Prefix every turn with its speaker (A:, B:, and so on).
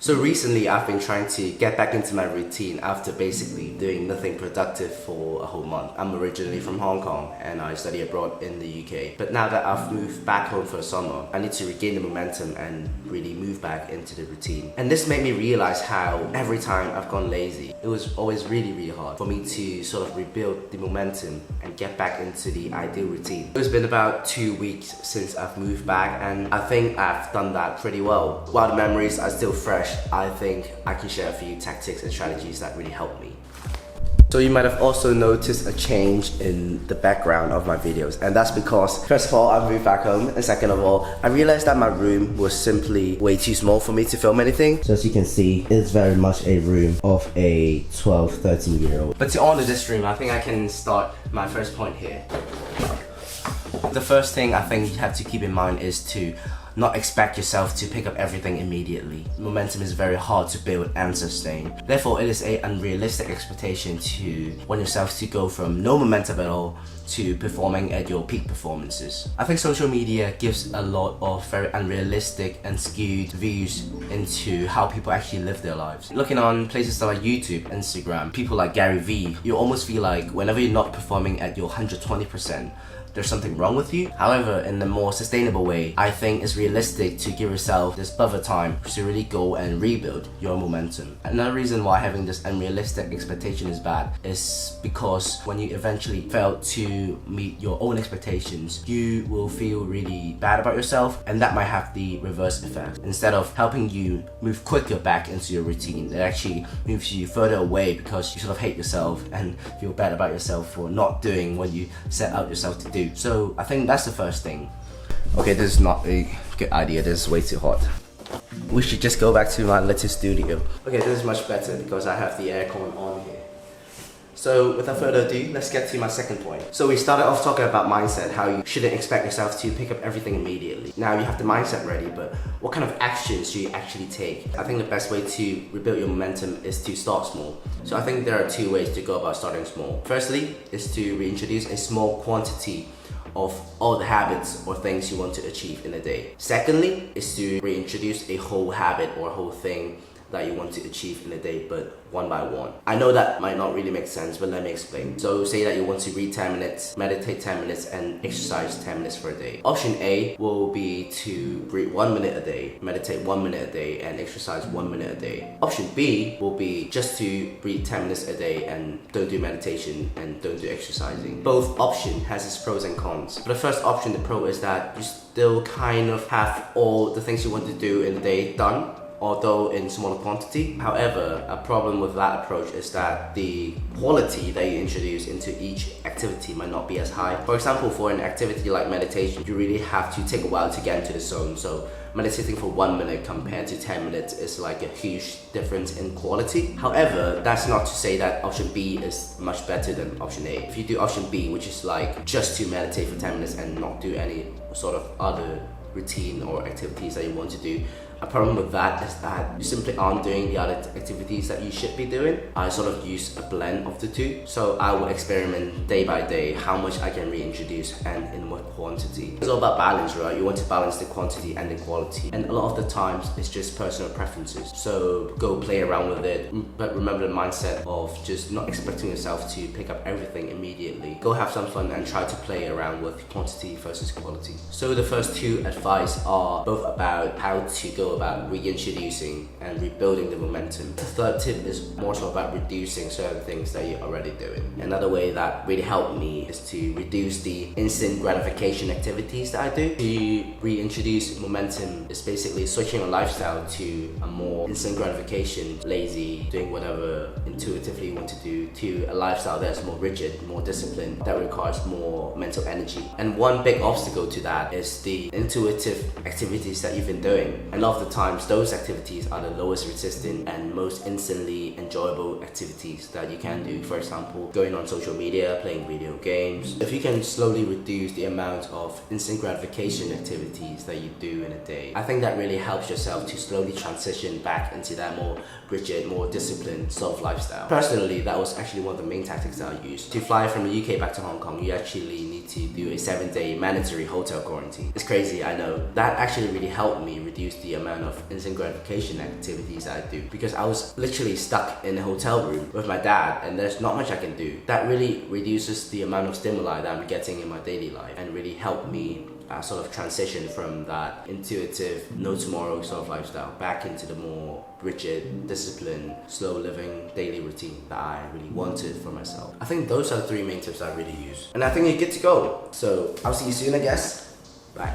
A: So recently I've been trying to get back into my routine after basically doing nothing productive for a whole month. I'm originally from Hong Kong and I study abroad in the UK. But now that I've moved back home for the summer, I need to regain the momentum and really move back into the routine. And this made me realize how every time I've gone lazy, it was always really hard for me to sort of rebuild the momentum and get back into the ideal routine. It's been about 2 weeks since I've moved back and I think I've done that pretty well. While the memories are still fresh, I think I can share a few tactics and strategies that really helped me. So you might have also noticed a change in the background of my videos, and that's because first of all I moved back home, and second of all I realized that my room was simply way too small for me to film anything. So as you can see, it's very much a room of a 12-13-year-old. But to honor this room, I think I can start my first point here. The first thing I think you have to keep in mind is to not expect yourself to pick up everything immediately. Momentum is very hard to build and sustain. Therefore, it is an unrealistic expectation to want yourself to go from no momentum at all to performing at your peak performances. I think social media gives a lot of very unrealistic and skewed views into how people actually live their lives. Looking on places like YouTube, Instagram, people like Gary Vee, you almost feel like whenever you're not performing at your 120%, there's something wrong with you. However, in the more sustainable way, I think it's realistic to give yourself this buffer time to really go and rebuild your momentum. Another reason why having this unrealistic expectation is bad is because when you eventually fail to meet your own expectations, you will feel really bad about yourself, and that might have the reverse effect. Instead of helping you move quicker back into your routine, it actually moves you further away because you sort of hate yourself and feel bad about yourself for not doing what you set out yourself to do. So I think that's the first thing. Okay, this is not a good idea, this is way too hot. We should just go back to my little studio. Okay, this is much better because I have the aircon on here. So without further ado, let's get to my second point. So we started off talking about mindset, how you shouldn't expect yourself to pick up everything immediately. Now you have the mindset ready, but what kind of actions do you actually take? I think the best way to rebuild your momentum is to start small. So I think there are two ways to go about starting small. Firstly, is to reintroduce a small quantity of all the habits or things you want to achieve in a day. Secondly, is to reintroduce a whole habit or whole thing that you want to achieve in a day, but one by one. I know that might not really make sense, but let me explain. So say that you want to read 10 minutes, meditate 10 minutes, and exercise 10 minutes for a day. Option A will be to read 1 minute a day, meditate 1 minute a day, and exercise 1 minute a day. Option B will be just to read 10 minutes a day and don't do meditation and don't do exercising. Both option has its pros and cons. For the first option, the pro is that you still kind of have all the things you want to do in the day done, although in smaller quantity. However, a problem with that approach is that the quality that you introduce into each activity might not be as high. For example, for an activity like meditation, you really have to take a while to get into the zone. So meditating for 1 minute compared to 10 minutes is like a huge difference in quality. However, that's not to say that option B is much better than option A. If you do option B, which is like just to meditate for 10 minutes and not do any sort of other routine or activities that you want to do, a problem with that is that you simply aren't doing the other activities that you should be doing. I sort of use a blend of the two. So I will experiment day by day how much I can reintroduce and in what quantity. It's all about balance, right? You want to balance the quantity and the quality. And a lot of the times it's just personal preferences. So go play around with it, but remember the mindset of just not expecting yourself to pick up everything immediately. Go have some fun and try to play around with quantity versus quality. So the first two advice are both about how to go about reintroducing and rebuilding the momentum. The third tip is more so about reducing certain things that you're already doing. Another way that really helped me is to reduce the instant gratification activities that I do. To reintroduce momentum is basically switching your lifestyle to a more instant gratification, lazy, doing whatever intuitively you want to do, to a lifestyle that's more rigid, more disciplined, that requires more mental energy. And one big obstacle to that is the intuitive activities that you've been doing. And a lot of the times those activities are the lowest resistant and most instantly enjoyable activities that you can do. For example, going on social media, playing video games. If you can slowly reduce the amount of instant gratification activities that you do in a day, I think that really helps yourself to slowly transition back into that more rigid, more disciplined sort of lifestyle. Personally, that was actually one of the main tactics that I used. To fly from the UK back to Hong Kong, you actually need to do a 7-day mandatory hotel quarantine. It's crazy, I know. That actually really helped me reduce the amount amount of instant gratification activities that I do, because I was literally stuck in a hotel room with my dad and there's not much I can do. That really reduces the amount of stimuli that I'm getting in my daily life and really helped me sort of transition from that intuitive, no tomorrow sort of lifestyle back into the more rigid, disciplined, slow living daily routine that I really wanted for myself. I think those are the 3 main tips I really use. And I think you're good to go. So I'll see you soon, I guess. Bye.